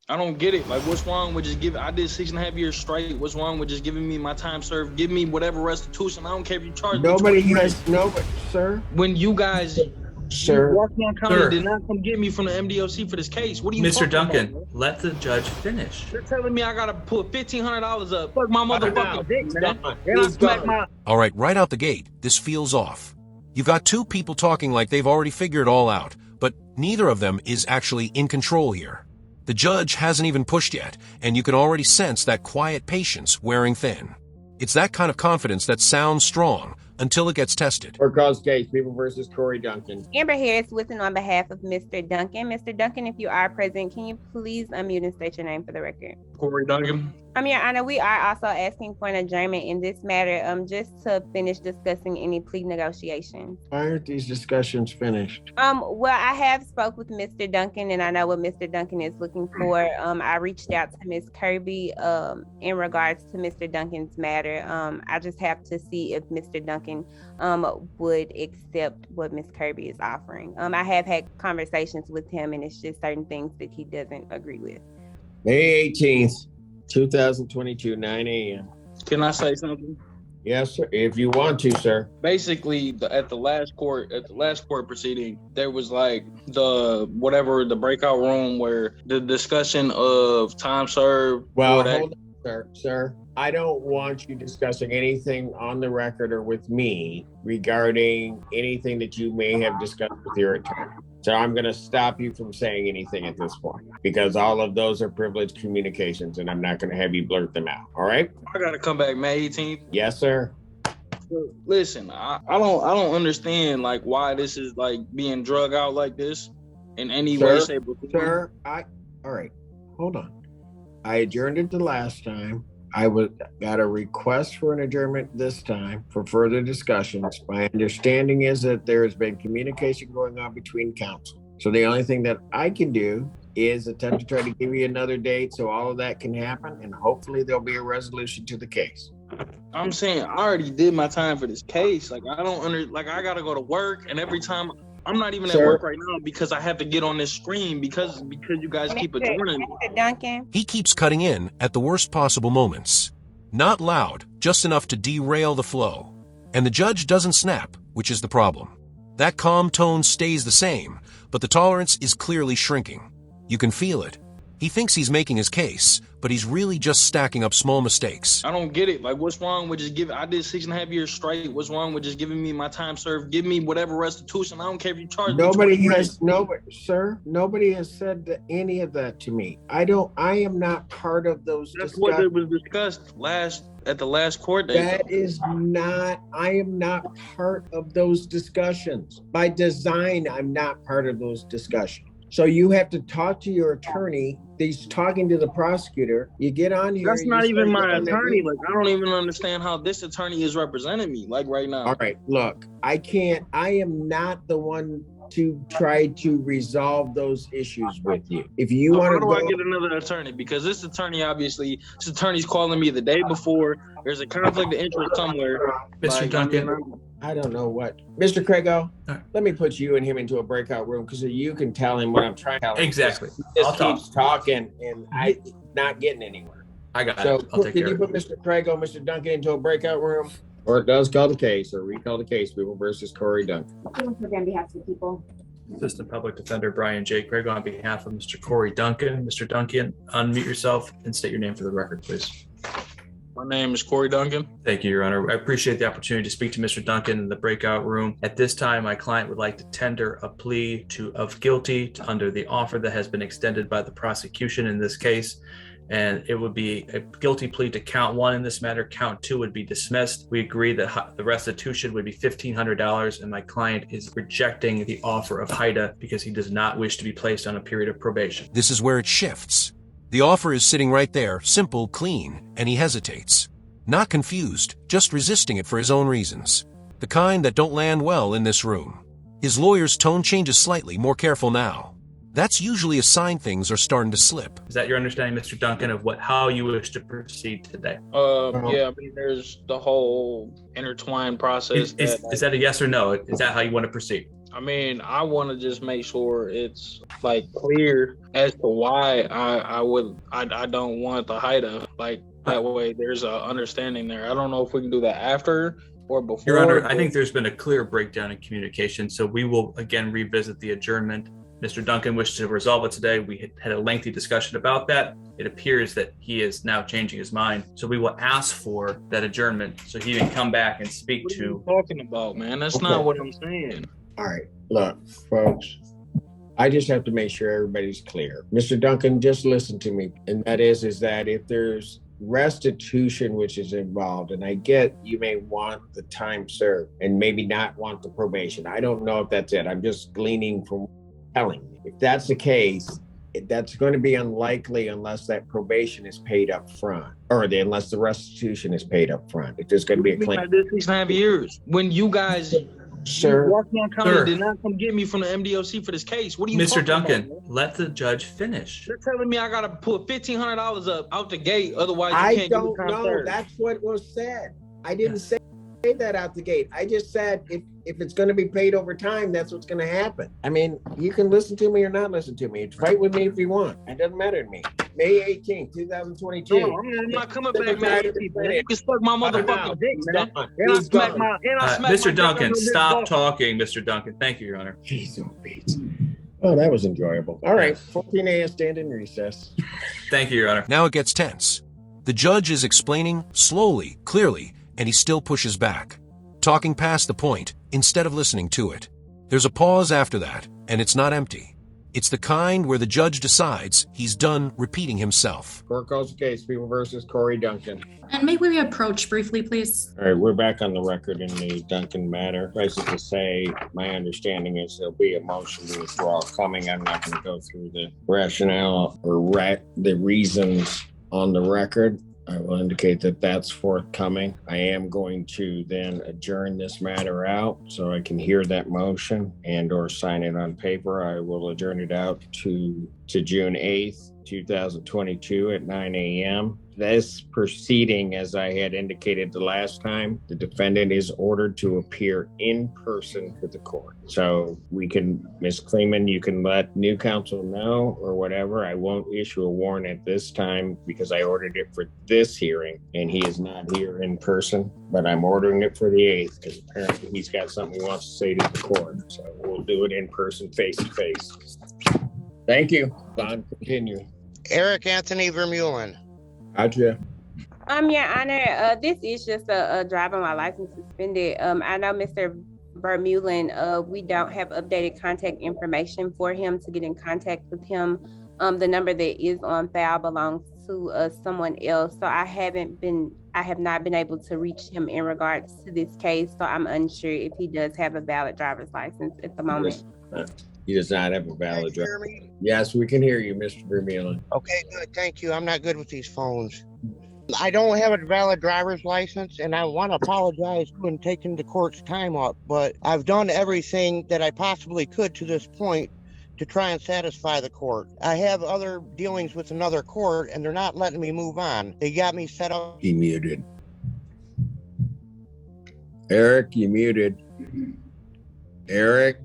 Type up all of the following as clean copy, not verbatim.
I don't get it. Like, what's wrong with just giving? I did 6.5 years straight. What's wrong with just giving me my time served? Give me whatever restitution. I don't care if you charge me. Nobody has nobody, sir. When you guys, Sir, Washington County did not come get me from the MDOC for this case. What are you Mr. talking Duncan, about, let the judge finish. You're telling me I gotta put $1,500 up. Fuck my motherfucking dick, man. And I smack my. All right out the gate, this feels off. You've got two people talking like they've already figured it all out, but neither of them is actually in control here. The judge hasn't even pushed yet, and you can already sense that quiet patience wearing thin. It's that kind of confidence that sounds strong until it gets tested. Or cause case, people versus Corey Duncan. Amber Harris Woodson on behalf of Mr. Duncan. Mr. Duncan, if you are present, can you please unmute and state your name for the record? Corey Duncan. Your Honor, we are also asking for an adjournment in this matter, just to finish discussing any plea negotiations. Why aren't these discussions finished? Well, I have spoke with Mr. Duncan, and I know what Mr. Duncan is looking for. I reached out to Ms. Kirby in regards to Mr. Duncan's matter. I just have to see if Mr. Duncan would accept what Ms. Kirby is offering. I have had conversations with him, and it's just certain things that he doesn't agree with. May 18th, 2022, 9 a.m. Can I say something? Yes, sir. If you want to, sir. Basically, at the last court proceeding, there was like the breakout room where the discussion of time served. Well, hold on, sir. I don't want you discussing anything on the record or with me regarding anything that you may have discussed with your attorney. So I'm going to stop you from saying anything at this point because all of those are privileged communications and I'm not going to have you blurt them out. All right? I got to come back May 18th. Yes, sir. Listen, I don't understand like why this is like being drug out like this in any way, shape, or form. Sir, all right. Hold on. I adjourned it the last time. Got a request for an adjournment this time for further discussions. My understanding is that there has been communication going on between counsel. So the only thing that I can do is attempt to try to give you another date so all of that can happen, and hopefully there'll be a resolution to the case. I'm saying I already did my time for this case. Like I gotta go to work, and every time I'm not even at work right now because I have to get on this screen because you guys keep adjourning. Mr. Duncan. He keeps cutting in at the worst possible moments. Not loud, just enough to derail the flow. And the judge doesn't snap, which is the problem. That calm tone stays the same, but the tolerance is clearly shrinking. You can feel it. He thinks he's making his case, but he's really just stacking up small mistakes. I don't get it. Like, what's wrong with just giving? I did 6.5 years straight. What's wrong with just giving me my time served? Give me whatever restitution. I don't care if you charge me. Nobody has said any of that to me. I am not part of those discussions. That's what it was discussed at the last court date. I am not part of those discussions. By design, I'm not part of those discussions. So you have to talk to your attorney. He's talking to the prosecutor. You get on here. That's not even my attorney. Like, I don't even understand how this attorney is representing me, like right now. All right, look, I am not the one to try to resolve those issues with you. If you want to go... How do I get another attorney? Because this attorney's calling me the day before. There's a conflict of interest somewhere. Mr. Duncan. I don't know what. Mr. Craigo, let me put you and him into a breakout room because you can tell him what I'm trying to tell him. Exactly. He just keeps talking and I'm not getting anywhere. I got it. I'll take care can you put Mr. Craigo, Mr. Duncan into a breakout room? Or it does call the case or recall the case, people versus Corey Duncan. On behalf of the people. Assistant Public Defender Brian J. Craig on behalf of Mr. Corey Duncan. Mr. Duncan, unmute yourself and state your name for the record, please. My name is Corey Duncan. Thank you, Your Honor. I appreciate the opportunity to speak to Mr. Duncan in the breakout room. At this time, my client would like to tender a plea of guilty under the offer that has been extended by the prosecution in this case. And it would be a guilty plea to count one in this matter. Count two would be dismissed. We agree that the restitution would be $1,500, and my client is rejecting the offer of HIDA because he does not wish to be placed on a period of probation. This is where it shifts. The offer is sitting right there, simple, clean, and he hesitates. Not confused, just resisting it for his own reasons. The kind that don't land well in this room. His lawyer's tone changes slightly, more careful now. That's usually a sign things are starting to slip. Is that your understanding, Mr. Duncan, of how you wish to proceed today? Yeah, I mean, there's the whole intertwined process. Is that a yes or no? Is that how you want to proceed? I mean, I want to just make sure it's like clear as to why I don't want the HIDA. Like that way, there's a understanding there. I don't know if we can do that after or before. Your Honor, I think there's been a clear breakdown in communication, so we will again revisit the adjournment. Mr. Duncan wished to resolve it today. We had a lengthy discussion about that. It appears that he is now changing his mind, so we will ask for that adjournment so he can come back and speak What are to. you talking about, man? That's not what I'm saying. All right, look, folks, I just have to make sure everybody's clear. Mr. Duncan, just listen to me. And that is that if there's restitution which is involved, and I get you may want the time served and maybe not want the probation. I don't know if that's it. I'm just gleaning from telling you. If that's the case, that's going to be unlikely unless that probation is paid up front, or unless the restitution is paid up front. If there's going to be a claim. Like this 6.5 years. When you guys Sir, Washington County did not come get me from the MDOC for this case. What are you Mr. talking Duncan, about, man? let the judge finish. They're telling me I gotta put $1,500 up out the gate, otherwise you I can't don't get the time know. served. That's what was said. I didn't say that out the gate. I just said if it's going to be paid over time, that's what's going to happen. I mean, you can listen to me or not listen to me. Fight with me if you want. It doesn't matter to me. May 18th, 2022. No, I'm not coming back, man. You can suck my motherfucking dick, man. And I smack my Mr. Duncan, stop talking, Mr. Duncan. Thank you, Your Honor. Jeez, oh, Pete. Oh, that was enjoyable. All right, 14A stand in recess. Thank you, Your Honor. Now it gets tense. The judge is explaining slowly, clearly, and he still pushes back, talking past the point instead of listening to it. There's a pause after that, and it's not empty. It's the kind where the judge decides he's done repeating himself. Court calls the case, People versus Corey Duncan. And may we approach briefly, please? All right, we're back on the record in the Duncan matter. Suffice to say, my understanding is there'll be a motion to withdraw coming. I'm not going to go through the rationale or the reasons on the record. I will indicate that that's forthcoming. I am going to then adjourn this matter out so I can hear that motion and or sign it on paper. I will adjourn it out to June 8th, 2022 at 9 a.m. This proceeding, as I had indicated the last time, the defendant is ordered to appear in person for the court. So we can, Ms. Kleeman, you can let new counsel know or whatever. I won't issue a warrant at this time because I ordered it for this hearing and he is not here in person, but I'm ordering it for the 8th because apparently he's got something he wants to say to the court. So we'll do it in person, face to face. Thank you. Bond, continue. Eric Anthony Vermeulen. Gotcha. Your Honor, this is just a driving while license suspended. I know Mr. Vermeulen, we don't have updated contact information for him to get in contact with him. The number that is on file belongs to someone else. So I have not been able to reach him in regards to this case. So I'm unsure if he does have a valid driver's license at the moment. He does not have a valid driver. Yes, we can hear you, Mr. Vermeulen. Okay, good. Thank you. I'm not good with these phones. I don't have a valid driver's license, and I want to apologize for taking the court's time up, but I've done everything that I possibly could to this point to try and satisfy the court. I have other dealings with another court, and they're not letting me move on. They got me set up. He muted. Eric, you muted. Eric?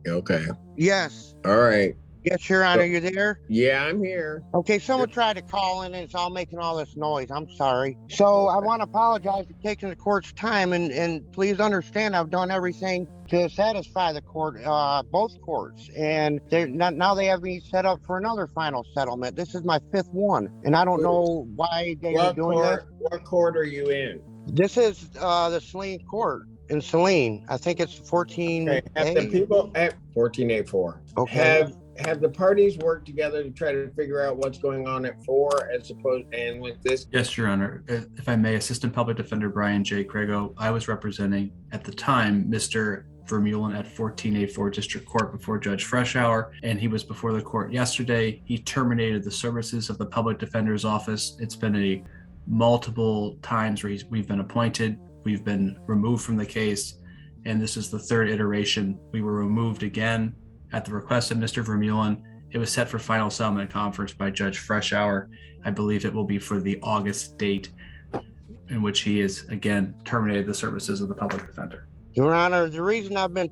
Okay. Yes. All right. Yes, Your Honor, you there? Yeah, I'm here. Okay, someone tried to call in and it's all making all this noise. I'm sorry. So I want to apologize for taking the court's time and please understand I've done everything to satisfy the court, both courts. And now they have me set up for another final settlement. This is my 5th one. And I don't know why they are doing that. What court are you in? This is the Saline Court in Saline. I think it's 14. Okay. Have the people at 14A4. Okay. Have the parties worked together to try to figure out what's going on at 4 as opposed and with this? Yes, Your Honor. If I may, Assistant Public Defender Brian J. Craigo, I was representing at the time Mr. Vermeulen at 14A4 District Court before Judge Freshour, and he was before the court yesterday. He terminated the services of the Public Defender's Office. It's been a multiple times where we've been appointed, we've been removed from the case, and this is the 3rd iteration. We were removed again at the request of Mr. Vermeulen. It was set for final settlement conference by Judge Freshour. I believe it will be for the August date in which he is again terminated the services of the public defender. Your Honor, the reason I've been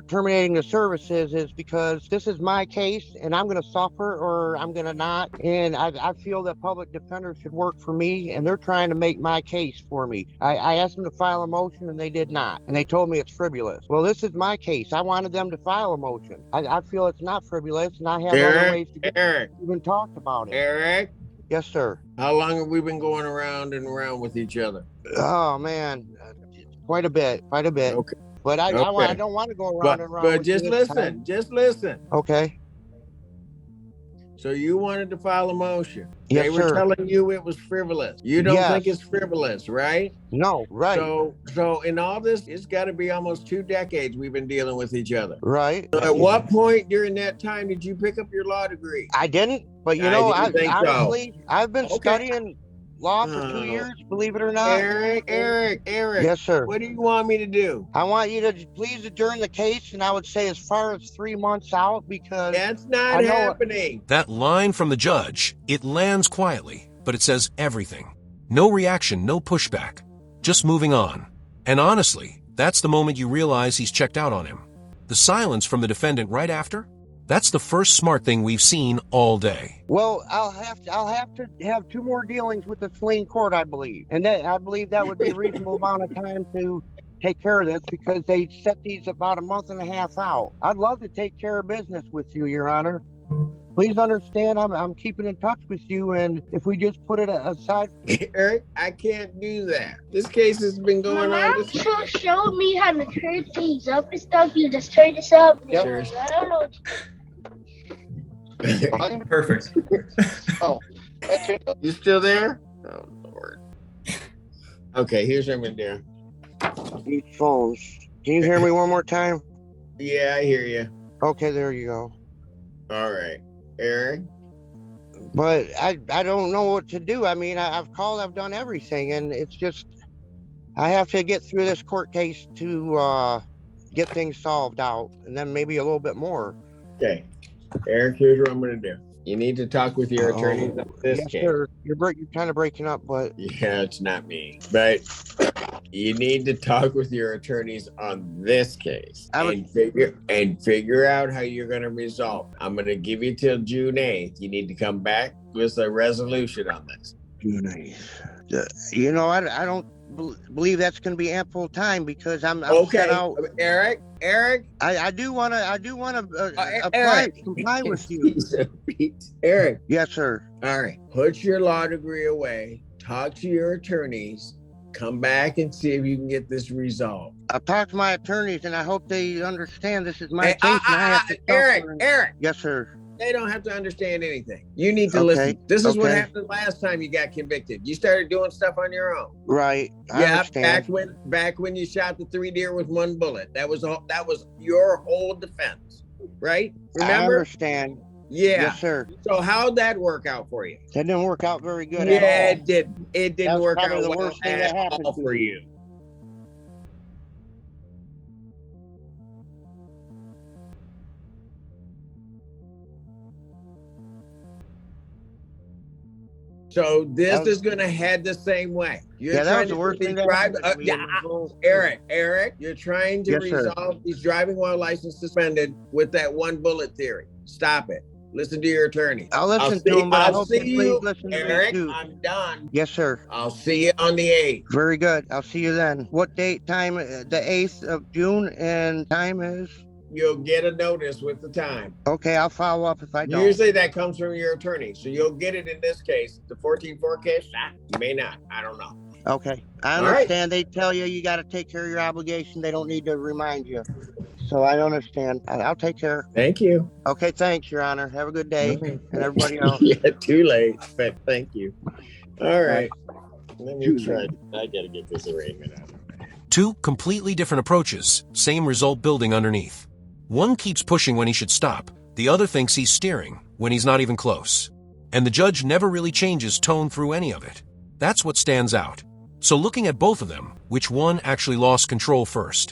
terminating the services is because this is my case and I'm going to suffer or I'm going to not. And I feel that public defenders should work for me and they're trying to make my case for me. I asked them to file a motion and they did not. And they told me it's frivolous. Well, this is my case. I wanted them to file a motion. I feel it's not frivolous and I have other ways to get even talked about it. Eric, Yes, sir. how long have we been going around and around with each other? Oh, man. Quite a bit. Okay. But I don't want to go around and around. But with you just this time. listen. Just listen. Okay. So you wanted to file a motion. Yes, They were sir. telling you it was frivolous. You don't Yes. think it's frivolous, right? No, right. So in all this, it's got to be almost 2 decades we've been dealing with each other. Right. So at what point during that time did you pick up your law degree? I didn't, but you I know, didn't think so. honestly, I've been Okay. studying law for 2 years, believe it or not. Eric. Yes, sir. What do you want me to do? I want you to please adjourn the case, and I would say as far as 3 months out, because That's I not know- happening. That line from the judge, it lands quietly, but it says everything. No reaction, no pushback. Just moving on. And honestly, that's the moment you realize he's checked out on him. The silence from the defendant right after? That's the first smart thing we've seen all day. well, I'll have to have 2 more dealings with the fleeing court, I believe, and I believe that would be a reasonable amount of time to take care of this because they set these about a month and a half out. I'd love to take care of business with you, Your Honor. Please understand, I'm keeping in touch with you, and if we just put it aside. Eric, I can't do that. This case has been going My on. mom showed me how to turn things up and stuff. You just turn this up. Yep. I don't know. Perfect. You still there? Oh, Lord. Okay, here's what I'm going to do. These phones. Can you hear me one more time? Yeah, I hear you. Okay, there you go. All right. Eric? But I don't know what to do. I mean, I've called, I've done everything, and it's just I have to get through this court case to get things solved out, and then maybe a little bit more. Okay. Eric, here's what I'm going to do. You need to talk with your attorneys on this Yes, case. sir. You're kind of breaking up, but Yeah, it's not me. But you need to talk with your attorneys on this case and figure out how you're going to resolve. I'm going to give you till June 8th. You need to come back with a resolution on this. June 8th. You know, I don't believe that's going to be ample time because I'm Okay, set out. Eric. I do want to Eric. comply with you. Eric. Yes, sir. All right. Put your law degree away. Talk to your attorneys. Come back and see if you can get this resolved. I'll talk to my attorneys, and I hope they understand this is my case. And I have to Eric. Yes, sir. They don't have to understand anything. You need to Okay, listen. This is what okay. happened last time you got convicted. You started doing stuff on your own. Right. I Yeah, understand. back when you shot the 3 deer with 1 bullet. That was your whole defense, right? I Remember? understand. Yeah. Yes, sir. So how'd that work out for you? That didn't work out very good Yeah, at all. it didn't. It didn't That's work probably out the well worst thing that at happened all to for me. you. So this is going to head the same way. You're Yeah, that trying was the to worst thing that drive. happened to me. Eric, you're trying to Yes, sir. resolve these driving while license suspended with that 1 bullet theory. Stop it. Listen to your attorney. I'll listen to him, but I hope they please listen to me Eric, too. I'm done. Yes, sir. I'll see you on the 8th. Very good. I'll see you then. What date, time? The 8th of June, and time is? You'll get a notice with the time. Okay, I'll follow up if I don't. Usually that comes from your attorney. So you'll get it in this case. The 14-4 case, you may not. I don't know. Okay, I All right. understand. They tell you got to take care of your obligation. They don't need to remind you. So I understand. I'll take care. Thank you. Okay, thanks, Your Honor. Have a good day, All right. and everybody else. Yeah, too late, but thank you. All right. Let me try. I got to get this arraignment out. 2 completely different approaches, same result building underneath. One keeps pushing when he should stop. The other thinks he's steering when he's not even close. And the judge never really changes tone through any of it. That's what stands out. So looking at both of them, which one actually lost control first?